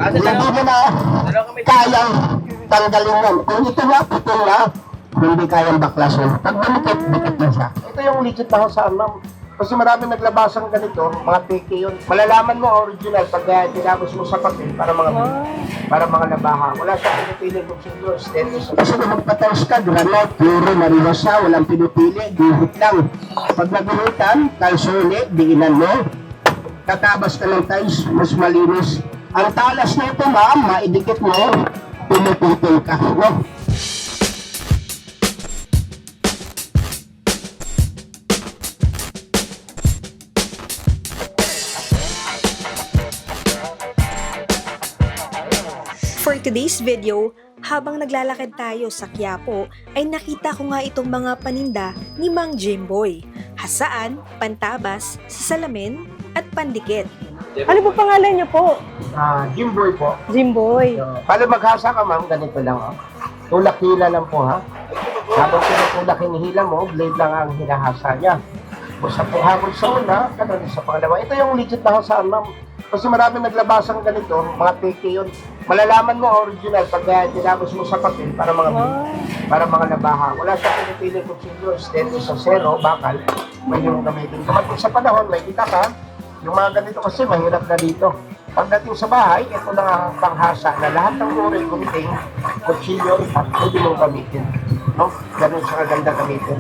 Hindi mo na kayang tanggalin yan. Kung ito nga, putol na, hindi kayang baklasin. Pag dumikit na siya. Ito yung legit na hosaan, ma'am. Kasi maraming naglabasang ganito, mga peke yun. Malalaman mo original pag tinapos mo sa papel para mga labaha. Wala siyang pinipili kung sino stainless. Kasi kung magpataos ka, granite, puro, maribasa, walang pinipili, guhit lang. Pag naguhitan, kalsuli, diinan mo, tatabas ka ng tiles, mas malinis. Ang talas na ito, ma'am, maidikit mo, piniputol ka. No? For today's video, habang naglalakad tayo sa Quiapo, ay nakita ko nga itong mga paninda ni Mang Jimboy. Hasaan, pantabas, sasalamin, at pandikit. Ano po pangalan niyo po? Jimboy po. Jimboy. Para maghasa ka, ma'am, ganito lang. Oh. Tulak hila lang po, ha? Habang tinutulak hinihila mo, blade lang ang hinahasa niya. O sa paghabol sa una, ganun sa pangalawa. Ito yung legit na hasaan, ma'am. Kasi maraming naglabasang ganito, mga peke yun. Malalaman mo original pag tinapos mo sa papel para mga labaha. Wala siyang pinipili kung sino stainless o zero, bakal. May yung gamitin. Kapag sa panahon, may kita ka, yung mga ganito kasi mahirap na dito. Pagdating sa bahay, ito na ang panghasa na lahat ng uri, gunting, kutsilyo, at pwede mong gamitin. No? Ganun siya kaganda gamitin.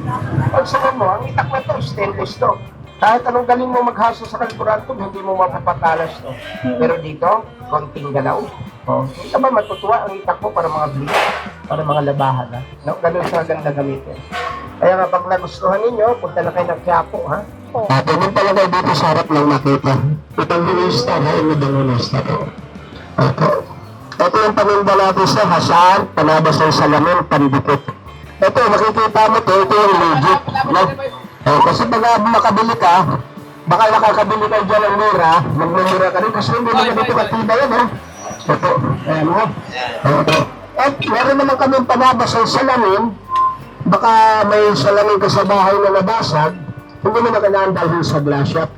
Pag sa mo, ang itak na to, stainless to. Kahit anong galing mo maghasa sa kalburanto, hindi mo mapapatalas to. Pero dito, konting galaw. Oh, hindi ka ba matutuwa ang itak mo para mga bleach, para mga labahan, ha? No? Ganun siya kaganda gamitin. Kaya nga, pag nagustuhan ninyo, punta na kayo ng Quiapo, ha? Ganun talaga dito sa harap lang nakita. Itong hinista na inidalunista to. Ito yung paninda natin sa hasaan, panabas ng salamin, pandikit. Ito, makikita mo to, ito yung legit. No? Kasi pag makabili ka, baka nakakabili ka dyan ng mura, magmumura ka rin kasi hindi naman dito katida yan, ha? Ito, ayan mo. At meron naman kami panabas ng salamin, baka may salamin ka sa bahay na nabasag, hindi mo na kailangan dalhin sa glass shop.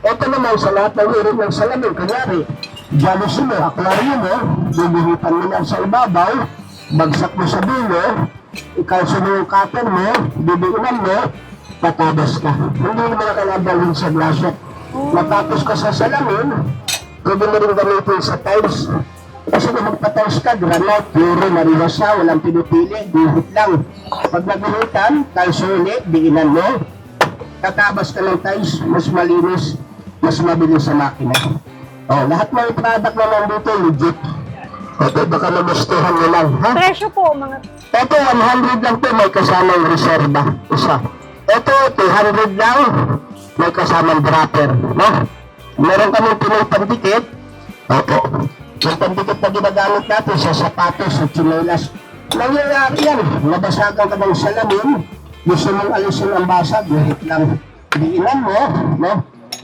Ito naman sa lahat ng uri ng salamin, kunyari, jealousy mo, aquarium mo, bubuhitan mo lang sa ibabaw, bagsak mo sa dulo, ikaw sa mga cutter mo, bibiunan mo, patabas ka. Hindi mo na kailangan dalhin sa glass shop. Matapos ka sa salamin, pwede mo rin gamitin sa tiles. Kasi kung magpataos ka, granite, puro, maribasa, walang pinipili, guhit lang. Pag naguhitan, kalsuli, diinan mo, tatabas ka ng tiles, mas malinis, mas mabilis sa makina. Lahat ng product na nandito, legit. Ito, baka magustuhan nyo lang, ha? Presyo po, mga... Ito, 100 lang po, may kasamang reserva, isa. Ito, 200 lang, may kasamang dropper, no? Meron kaming Pinoy pandikit. Ito, yung pandikit na ginagamit natin sa sapatos, sa tsinelas. Nangyayari yan, nabasagan ka ng salamin, gusto mong alisin ang basag, lahit lang. Diinan mo, no?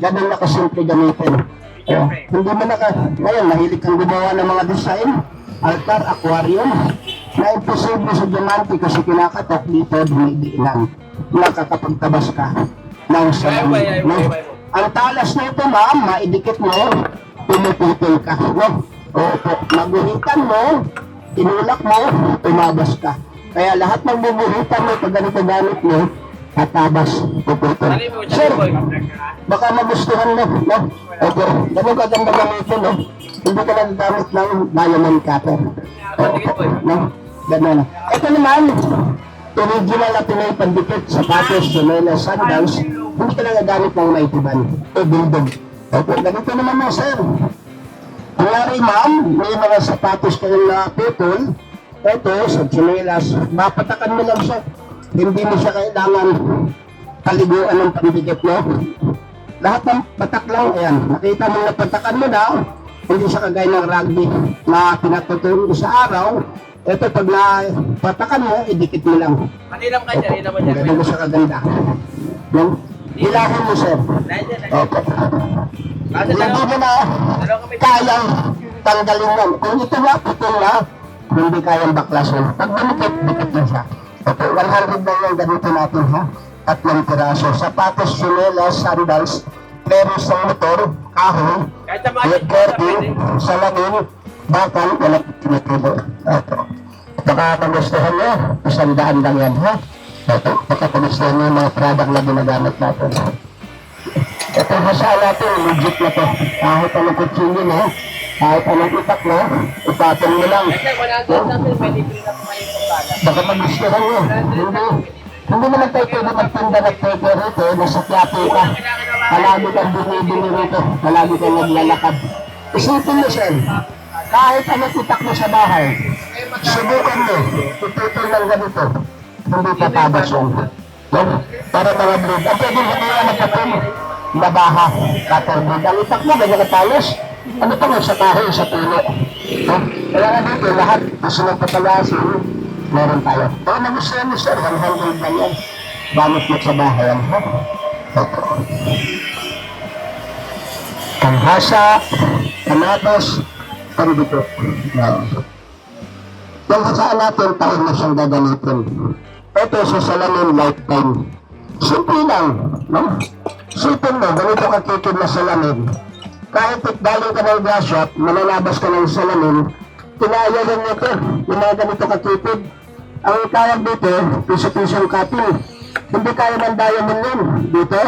Ganun na kasimple gamitin. Hindi mo ngayon, mahilig kang gumawa ng mga design, altar, aquarium, na imposible sa diamante kasi kinakatok dito, dinidiinan. Nakakapagtabas ka ng salamin. No? Ang talas na ito, ma'am, maidikit mo, pinuputol ka. No? Maguhitan mo, tinulak mo, tumabas ka. Kaya lahat ng bubuhitan mo, pag ganito gamit mo, tatabas, puputol. Sir, baka magustuhan mo, no? Ganun kaganda gamitin, no? Hindi ka nagagamit ng diamond cutter. No? Ganun. Ito naman, original na Pinoy pandikit, sapatos, tsinelas, sandals, hindi ka nagagamit ng maitiban. Ito, bildog. Ganito naman mo, sir. Kunyari, ma'am, may mga sapatos kayong naputol, ito, sa tsinelas, mapatakan mo lang siya. Hindi mo siya kailangan kaliguan ng pandikit, no? Lahat ng patak lang, ayan, nakita mo na patakan mo na, hindi siya kagaya ng rugby na pinatutulong sa araw. Ito, pag napatakan mo, idikit mo lang. Manilam ka dyan, ilaban dyan. Ganun mo siya kaganda. Hilahin mo, sir. Opo. Hindi mo na kayang tanggalin yan. Kung ito nga, putol na, hindi kayang baklasin. Pag dumikit na siya. Ito, 100 na yung ganito natin, ha? 3 piraso. Sapatos, tsinelas, sandals, leros ng motor, kahoy, wood curtain, salamin, bakal, wala tinitubo. Ito. Baka magustuhan nyo, 100 lang yan, ha? Ito, baka magustuhan nyo yung mga product na ginagamit natin. Ito hasa natin, legit na to. Kahit anong kutsilyo na, kahit anong itak na, ipatong mo lang. Baka magustuhan nyo. Hindi naman tayo pwede magtinda ng taker rito, nasa Quiapo ka. Palagi kang bumibili rito, palagi kang naglalakad. Isipin mo siya, kahit anong itak mo sa bahay, subukan mo, tututol lang ganito, hindi tatabas yun. Para mga breed, ang pwede mo kaya magkapon, nabaha, cutter breed. Ang itak mo, ganyan katayos. Ano pa nga sa kahoy, sa puno? Kaya nga dito, lahat, kasunod patalasin, meron tayo. Kaya nagustuhan mo sir, 100 na yan. Banot mo sa bahayan, ha? Ito. Kanghasa, kanatos, pandito. Yung hasaan natin, taon na siyang gagamitin. Ito sa salamin lifetime. Simple lang, no? Simple mo, ganito kakitid na salamin. Kahit galing ka ng glass shop, mananabas ka ng salamin, tinaya lang nito, yung mga ganito kakitid. Ang tawag dito, piso-pisong cutting. Hindi kaya ng diamond yun. Dito,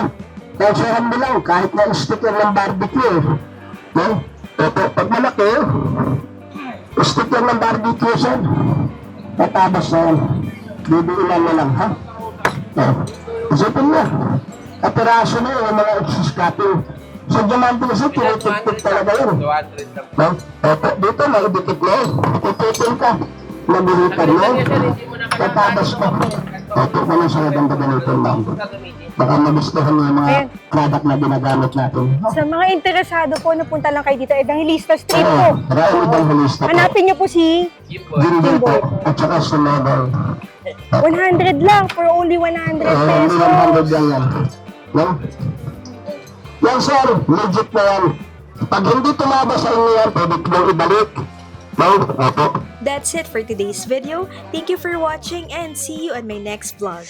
kansahan mo lang, kahit na sticker ng barbecue. No? Ito, pag malaki, sticker ng barbecue siya. Tatabas na yan. Bibiilan mo lang, ha? Isipin mo, kapiraso na yung mga excess cutting. Sa diamante kasi, tinitip-tip talaga yun. No? Ito, dito, maidikit na yun. Tititin ka. Nabuhitan mo, tatabas ka. Ito ka lang sa ganda ganito lang. Baka magustuhan mo yung mga product na ginagamit natin. Sa mga interesado po, napunta lang kayo dito, Evangelista Street po. Raul Evangelista po. Hanapin niyo po si Jimboy po. At saka si Mabel. 100 lang, for only 100 Hindi pesos. 100 lang yan. No? Yan sir, legit na yan. Pag hindi tumaba sa inyo yan, pwede kong ibalik. No? Opo. That's it for today's video. Thank you for watching and see you on my next vlog.